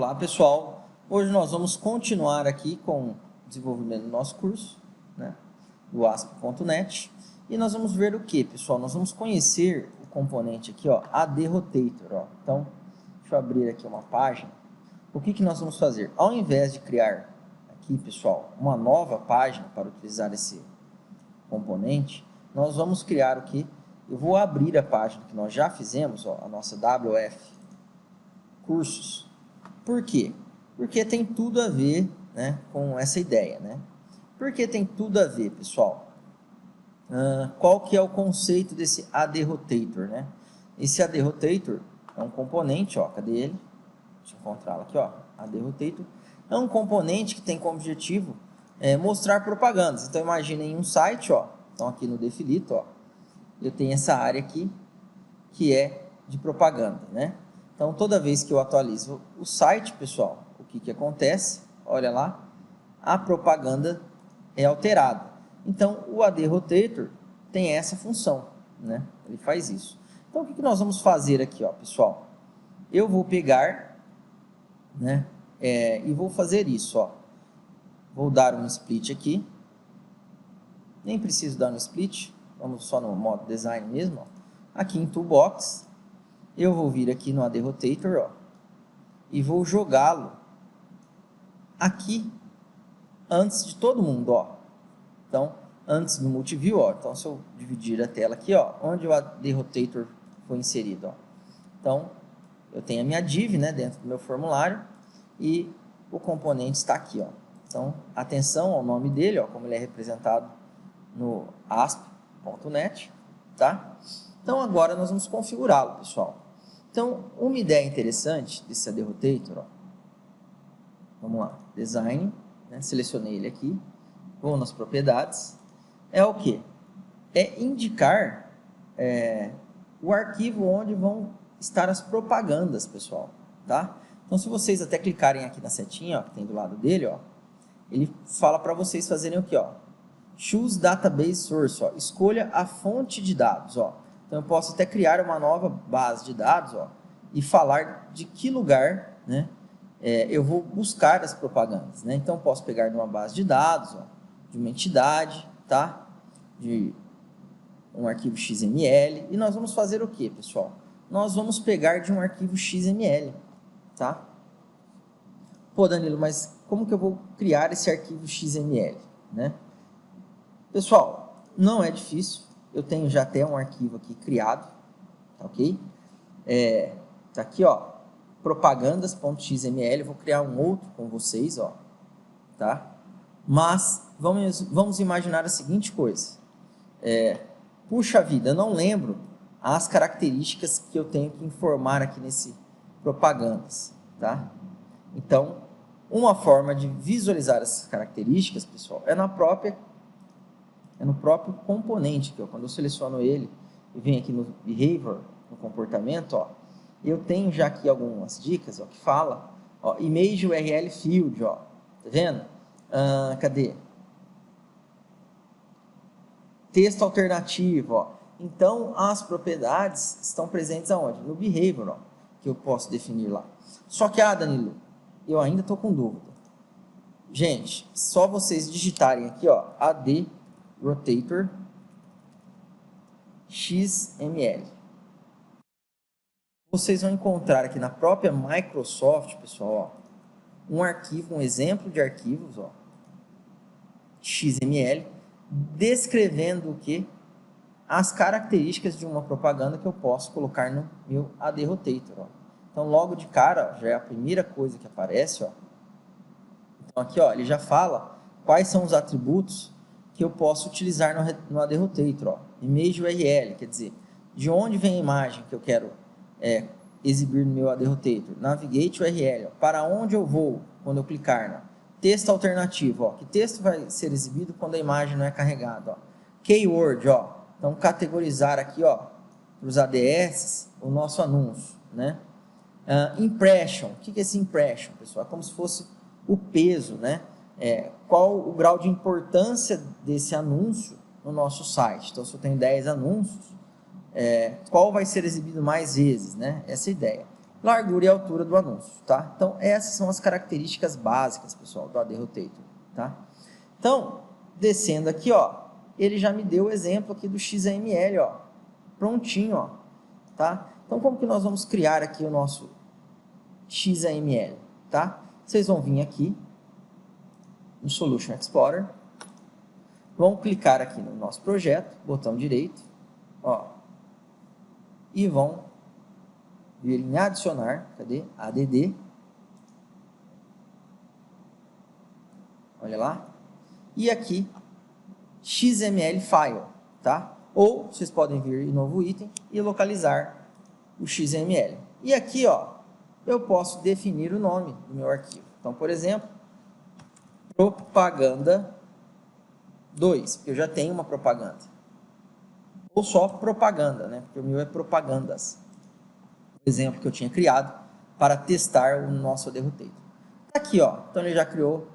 Olá pessoal, hoje nós vamos continuar aqui com o desenvolvimento do nosso curso, né, do ASP.NET, e nós vamos ver o que, pessoal? Nós vamos conhecer o componente aqui, ó, AD-Rotator, ó. Então, deixa eu abrir aqui uma página. O que nós vamos fazer? Ao invés de criar aqui, pessoal, uma nova página para utilizar esse componente, nós vamos criar o que? Eu vou abrir a página que nós já fizemos, ó, a nossa WF Cursos. Por quê? Porque tem tudo a ver, né, com essa ideia, né? Por que tem tudo a ver, pessoal? Qual que é o conceito desse AD-Rotator, né? Esse AD-Rotator é um componente, ó, cadê ele? Deixa eu encontrá-lo aqui, ó. AD-Rotator é um componente que tem como objetivo mostrar propagandas. Então, imaginem um site, ó. Então, aqui no Defilito, ó, eu tenho essa área aqui que é de propaganda, né? Então, toda vez que eu atualizo o site, pessoal, o que acontece? Olha lá, a propaganda é alterada. Então, o AD-Rotator tem essa função, né? Ele faz isso. Então, o que nós vamos fazer aqui, ó, pessoal? Eu vou pegar, né, e vou fazer isso, ó. Vou dar um split aqui. Nem preciso dar um split, vamos só no modo design mesmo, ó. Aqui em Toolbox, eu vou vir aqui no AD-Rotator, ó, e vou jogá-lo aqui antes de todo mundo, ó. Então, antes do Multiview, ó. Então, se eu dividir a tela aqui, ó, onde o AD-Rotator foi inserido, ó. Então, eu tenho a minha div, né, dentro do meu formulário e o componente está aqui, ó. Então, atenção ao nome dele, ó, como ele é representado no ASP.NET, tá? Então, agora nós vamos configurá-lo, pessoal. Então, uma ideia interessante desse AD-Rotator, ó. Vamos lá, Design, né? Selecionei ele aqui, vou nas propriedades, é o que? É indicar o arquivo onde vão estar as propagandas, pessoal, tá? Então, se vocês até clicarem aqui na setinha, ó, que tem do lado dele, ó, ele fala para vocês fazerem o que, ó? Choose Database Source, ó, escolha a fonte de dados, ó. Então, eu posso até criar uma nova base de dados, ó, e falar de que lugar, né, eu vou buscar as propagandas, né? Então, posso pegar de uma base de dados, ó, de uma entidade, tá? De um arquivo XML. E nós vamos fazer o que, pessoal? Nós vamos pegar de um arquivo XML, tá? Pô, Danilo, mas como que eu vou criar esse arquivo XML, né? Pessoal, não é difícil. Eu tenho já até um arquivo aqui criado, tá ok? Tá aqui, ó, propagandas.xml. Vou criar um outro com vocês, ó, tá? Mas vamos imaginar a seguinte coisa. Puxa vida, eu não lembro as características que eu tenho que informar aqui nesse propagandas, tá? Então, uma forma de visualizar essas características, pessoal, é no próprio componente, que, ó, quando eu seleciono ele e venho aqui no Behavior, no comportamento, ó, eu tenho já aqui algumas dicas, ó, que fala, ó, Image URL Field, ó, tá vendo? Cadê? Texto alternativo, ó. Então, as propriedades estão presentes aonde? No Behavior, ó, que eu posso definir lá. Só que, Danilo, eu ainda estou com dúvida. Gente, só vocês digitarem aqui, ó, AD-Rotator XML. Vocês vão encontrar aqui na própria Microsoft, pessoal, ó, um arquivo, um exemplo de arquivos, ó, XML, descrevendo o que? As características de uma propaganda que eu posso colocar no meu AD-Rotator, ó. Então, logo de cara, ó, já é a primeira coisa que aparece, ó. Então, aqui, ó, ele já fala quais são os atributos que eu posso utilizar no AD-Rotator, ó. Image URL, quer dizer, de onde vem a imagem que eu quero exibir no meu AD-Rotator. Navigate URL, ó, para onde eu vou quando eu clicar, né? Texto alternativo, ó, que texto vai ser exibido quando a imagem não é carregada, ó. Keyword, ó, então categorizar aqui, ó, para os ADS, o nosso anúncio, né? Impression, o que é esse impression, pessoal? É como se fosse o peso, né? Qual o grau de importância desse anúncio no nosso site. Então, se eu tenho 10 anúncios, qual vai ser exibido mais vezes, né? Essa é a ideia. largura e altura do anúncio, tá? Então, essas são as características básicas, pessoal, do AD Rotator, tá? Então, descendo aqui, ó, ele já me deu o exemplo aqui do XML, ó, prontinho, ó, tá? Então, como que nós vamos criar aqui o nosso XML, tá? Vocês vão vir aqui no Solution Explorer, vão clicar aqui no nosso projeto, botão direito, ó, e vão vir em adicionar, cadê? ADD, olha lá, e aqui XML file, tá? Ou vocês podem vir em novo item e localizar o XML. E aqui, ó, eu posso definir o nome do meu arquivo. Então, por exemplo, propaganda 2, porque eu já tenho uma propaganda. Ou só propaganda, né? Porque o meu é propagandas. O exemplo que eu tinha criado para testar o nosso AD Rotator. Tá aqui, ó. Então ele já criou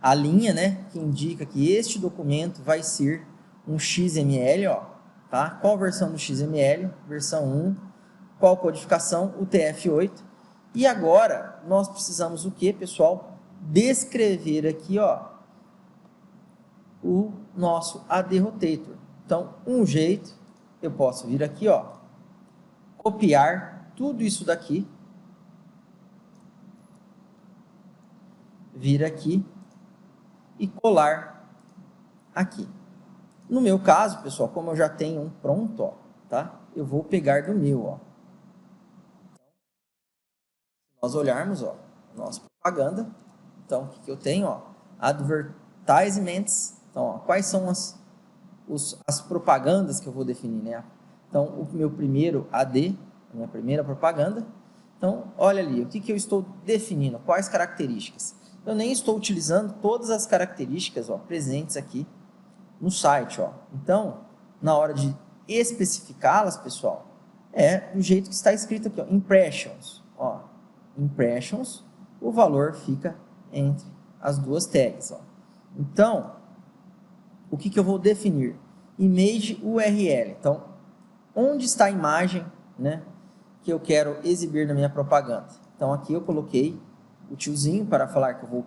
a linha, né, que indica que este documento vai ser um XML, ó, tá? Qual versão do XML? Versão 1. Qual codificação? UTF-8. E agora nós precisamos o que, pessoal? Descrever aqui, ó, o nosso AD Rotator. Então, um jeito, eu posso vir aqui, ó, copiar tudo isso daqui, vir aqui e colar aqui. No meu caso, pessoal, como eu já tenho um pronto, ó, tá? Eu vou pegar do meu, ó. Se nós olharmos, ó, nossa propaganda, então, o que eu tenho, ó? Advertisements, então, ó, quais são as propagandas que eu vou definir, né? Então, o meu primeiro AD, a minha primeira propaganda. Então, olha ali, o que eu estou definindo, quais características. Eu nem estou utilizando todas as características, ó, presentes aqui no site, ó. Então, na hora de especificá-las, pessoal, é do jeito que está escrito aqui, ó, impressions, ó. Impressions, o valor fica entre as duas tags, ó. Então, o que eu vou definir? Image URL. Então, onde está a imagem, né, que eu quero exibir na minha propaganda? Então, aqui eu coloquei o tiozinho para falar que eu vou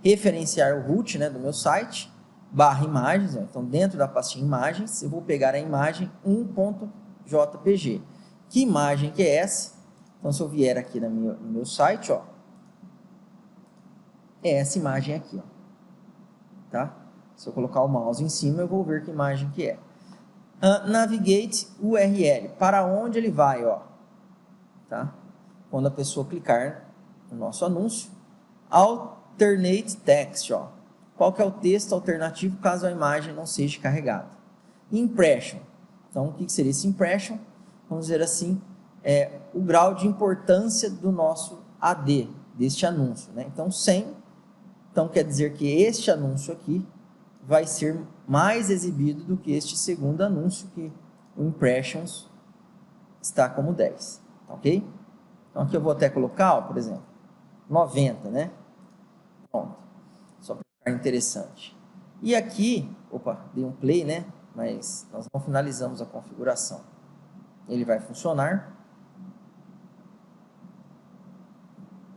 referenciar o root, né, do meu site, barra imagens. Então, dentro da pastinha imagens, eu vou pegar a imagem 1.jpg. Que imagem que é essa? Então, se eu vier aqui no meu site, ó, é essa imagem aqui, ó, tá? Se eu colocar o mouse em cima, eu vou ver que imagem que é. Navigate URL, para onde ele vai, ó, tá? Quando a pessoa clicar no nosso anúncio. Alternate text, ó. Qual que é o texto alternativo caso a imagem não seja carregada? Impression. Então, o que seria esse impression? Vamos dizer assim, o grau de importância do nosso AD, deste anúncio, né? Então, 100. Então, quer dizer que este anúncio aqui vai ser mais exibido do que este segundo anúncio, que o Impressions está como 10, ok? Então, aqui eu vou até colocar, ó, por exemplo, 90, né? Pronto, só para ficar interessante. E aqui, opa, dei um play, né? Mas nós não finalizamos a configuração. Ele vai funcionar.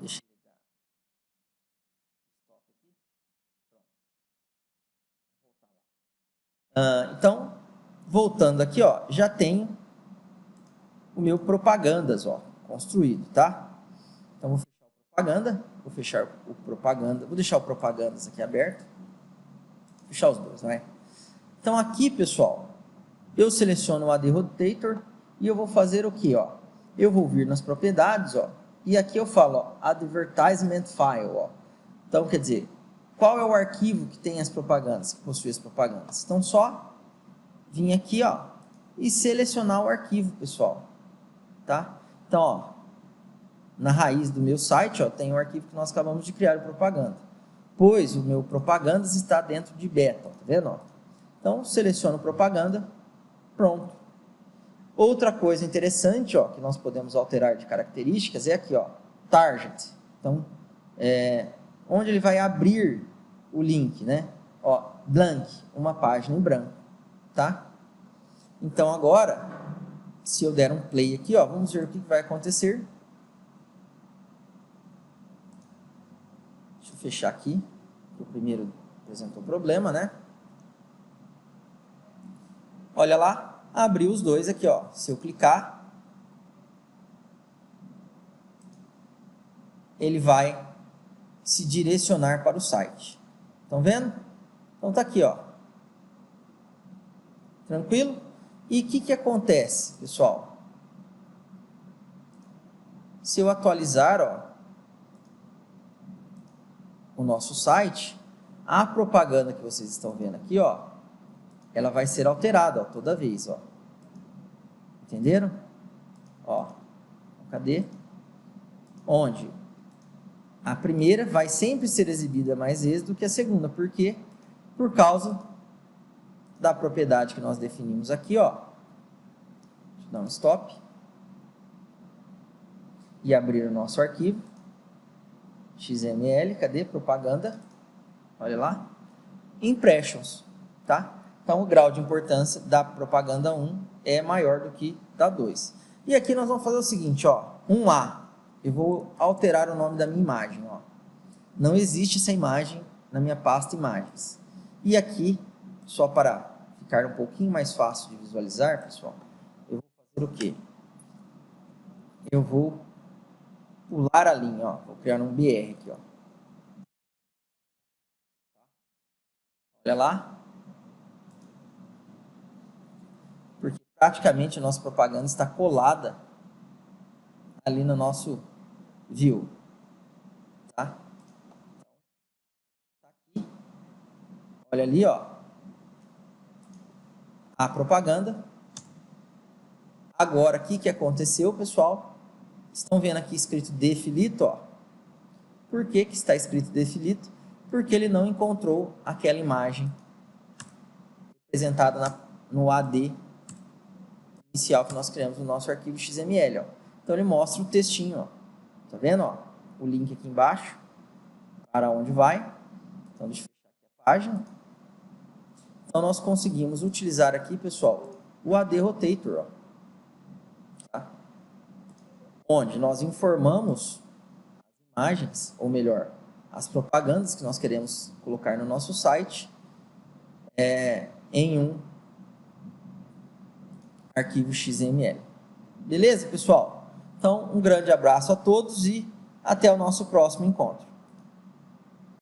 Deixa eu dar stop aqui. Pronto. Então, voltando aqui, ó, já tenho o meu propagandas, ó, construído, tá? Então, vou fechar o propaganda, vou deixar o propagandas aqui aberto, vou fechar os dois, não é? Então, aqui, pessoal, eu seleciono o AD Rotator e eu vou fazer o que, ó? Eu vou vir nas propriedades, ó, e aqui eu falo, ó, Advertisement File, ó. Então, quer dizer, qual é o arquivo que tem as propagandas, que possui as propagandas? Então, só vir aqui, ó, e selecionar o arquivo, pessoal, tá? Então, ó, na raiz do meu site, ó, tem o arquivo que nós acabamos de criar, o propaganda. Pois o meu propagandas está dentro de beta, ó, tá vendo? Ó? Então, seleciono propaganda, pronto. Outra coisa interessante, ó, que nós podemos alterar de características é aqui, ó, target. Então, onde ele vai abrir o link, né? Ó, blank, uma página em branco, tá? Então, agora, se eu der um play aqui, ó, vamos ver o que vai acontecer. Deixa eu fechar aqui. O primeiro apresentou problema, né? Olha lá, abriu os dois aqui, ó. Se eu clicar, ele vai se direcionar para o site. Estão vendo? Então tá aqui, ó. Tranquilo? E o que acontece, pessoal? Se eu atualizar, ó, o nosso site, a propaganda que vocês estão vendo aqui, ó, ela vai ser alterada, ó, toda vez, ó. Entenderam? Ó, cadê? Onde a primeira vai sempre ser exibida mais vezes do que a segunda. Por quê? Por causa da propriedade que nós definimos aqui, ó. Deixa eu dar um stop. E abrir o nosso arquivo. XML, cadê? Propaganda. Olha lá. Impressions, tá? Então, o grau de importância da propaganda 1 é maior do que da 2. E aqui nós vamos fazer o seguinte, ó. 1A. Eu vou alterar o nome da minha imagem, ó. Não existe essa imagem na minha pasta imagens. E aqui, só para ficar um pouquinho mais fácil de visualizar, pessoal, eu vou fazer o quê? Eu vou pular a linha, ó. Vou criar um BR aqui, ó. Olha lá. Porque praticamente a nossa propaganda está colada ali no nosso view. Tá? Aqui. Olha ali, ó. A propaganda. Agora, o que aconteceu, pessoal? Estão vendo aqui escrito defilito, ó. Por que está escrito defilito? Porque ele não encontrou aquela imagem representada no AD inicial que nós criamos no nosso arquivo XML, ó. Então ele mostra o textinho, ó. Tá vendo, ó? O link aqui embaixo para onde vai. Então deixa eu fechar aqui a página. Então nós conseguimos utilizar aqui, pessoal, o AD Rotator, ó. Tá? Onde nós informamos as imagens, ou melhor, as propagandas que nós queremos colocar no nosso site em um arquivo XML. Beleza, pessoal? Então, um grande abraço a todos e até o nosso próximo encontro.